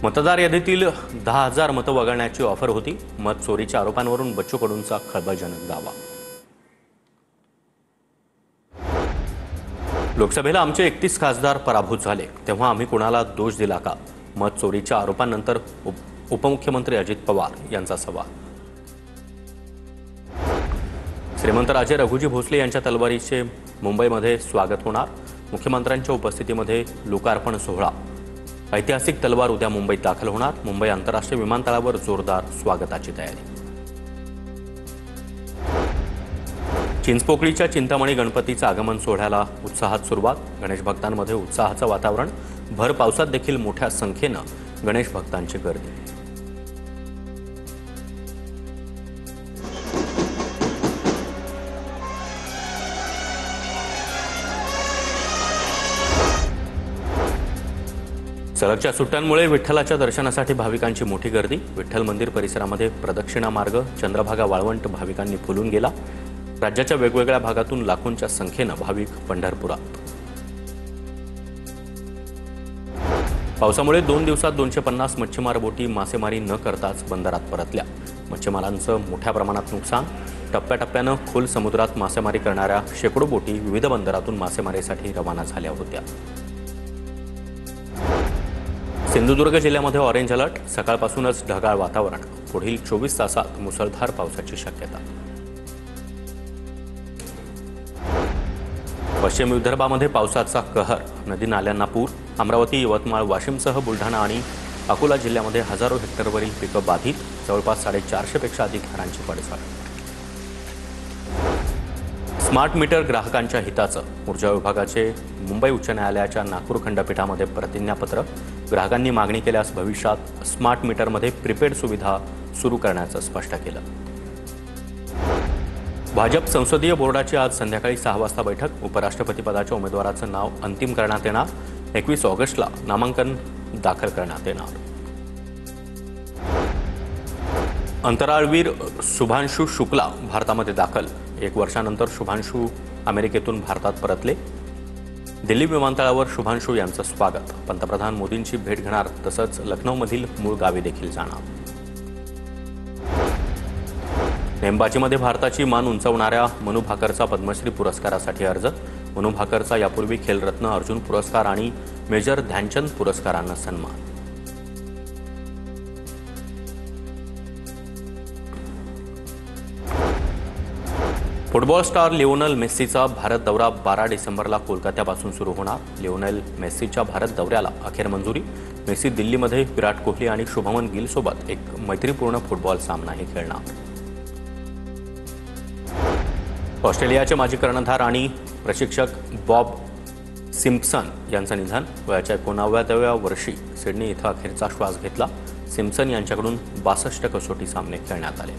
मतदार यादीतील 10,000 मतं वगळण्याची ऑफर होती। मत चोरीच्या आरोपांवरून बच्चू कडूंचा खळबळजनक दावा। लोकसभेला आमचे 31 खासदार पराभूत झाले, तेव्हा आम्ही कुणाला दोष दिला का? मत चोरीच्या आरोपांनंतर उपमुख्यमंत्री अजित पवार यांचा सवाल। श्रीमंत राजे रघुजी भोसले यांच्या तलवारीचे मुंबईमध्ये स्वागत होणार। मुख्यमंत्र्यांच्या उपस्थितीमध्ये लोकार्पण सोहळा। ऐतिहासिक तलवार उद्या मुंबईत दाखल होणार। मुंबई आंतरराष्ट्रीय विमानतळावर जोरदार स्वागताची तयारी। चिंचपोकळीच्या चिंतामणी गणपतीच्या आगमन सोहळ्याला उत्साहात सुरुवात। गणेश भक्तांमध्ये उत्साहाचं वातावरण। भर पावसात देखील मोठ्या संख्येनं गणेश भक्तांची गर्दी। सलगच्या सुट्ट्यांमुळे विठ्ठलाच्या दर्शनासाठी भाविकांची मोठी गर्दी। विठ्ठल मंदिर परिसरामध्ये प्रदक्षिणा मार्ग, चंद्रभागा वाळवंट भाविकांनी फुलून गेला। राज्याच्या वेगवेगळ्या भागातून लाखोंच्या संख्येनं भाविक पंढरपुरात। पावसामुळे 2 दिवसात 250 मच्छीमार बोटी मासेमारी न करताच बंदरात परतल्या। मच्छीमारांचं मोठ्या प्रमाणात नुकसान। टप्प्याटप्प्यानं खोल समुद्रात मासेमारी करणाऱ्या शेकडो बोटी विविध बंदरातून मासेमारीसाठी रवाना झाल्या होत्या। सिंधुदुर्ग जिल्ह्यामध्ये ऑरेंज अलर्ट। सकाळपासूनच ढगाळ वातावरण। पुढील 24 तासात मुसळधार पावसाची शक्यता। पश्चिम विदर्भामध्ये पावसाचा कहर। नदी नाल्यांना पूर। अमरावती, यवतमाळ, वाशिमसह बुलढाणा आणि अकोला जिल्ह्यामध्ये हजारो हेक्टरवरील पिकं बाधित। जवळपास 450 पेक्षा अधिक घरांची पडझड। स्मार्ट मीटर ग्राहकांच्या हिताचं। ऊर्जा विभागाचे मुंबई उच्च न्यायालयाच्या नागपूर खंडपीठामध्ये प्रतिज्ञापत्र। ग्राहकांनी मागणी केल्यास भविष्यात स्मार्ट मीटरमध्ये प्रीपेड सुविधा सुरू करण्याचं स्पष्ट केलं। भाजप संसदीय बोर्डाची आज संध्याकाळी 6 वाजता बैठक। उपराष्ट्रपती पदाच्या उमेदवाराचं नाव अंतिम करण्यात येणार। 21 ऑगस्टला नामांकन दाखल करण्यात येणार। अंतराळवीर शुभांशु शुक्ला भारतामध्ये दाखल। 1 वर्षानंतर शुभांशु अमेरिकेतून भारतात परतले। दिल्ली विमानतळावर शुभांशु यांचं स्वागत। पंतप्रधान मोदींची भेट घेणार, तसंच लखनौमधील मूळ गावी देखील जाणार। नेमबाजीमध्ये भारताची मान उंचावणाऱ्या मनू भाकरचा पद्मश्री पुरस्कारासाठी अर्ज। मनू भाकरचा यापूर्वी खेलरत्न, अर्जुन पुरस्कार आणि मेजर ध्यानचंद पुरस्कारांना सन्मान। फुटबॉल स्टार लिओनेल मेस्सीचा भारत दौरा 12 डिसेंबरला कोलकात्यापासून सुरू होणार। लिओनेल मेस्सीच्या भारत दौऱ्याला अखेर मंजुरी। मेस्सी दिल्लीमध्ये विराट कोहली आणि शुभमन गिल सोबत एक मैत्रीपूर्ण फुटबॉल सामनाही खेळणार। ऑस्ट्रेलियाचे माजी कर्णधार आणि प्रशिक्षक बॉब सिम्पसन यांचं निधन। वयाच्या 19व्या वर्षी सिडनी इथं अखेरचा श्वास घेतला। सिम्पसन यांच्याकडून 62 कसोटी सामने खेळण्यात आले।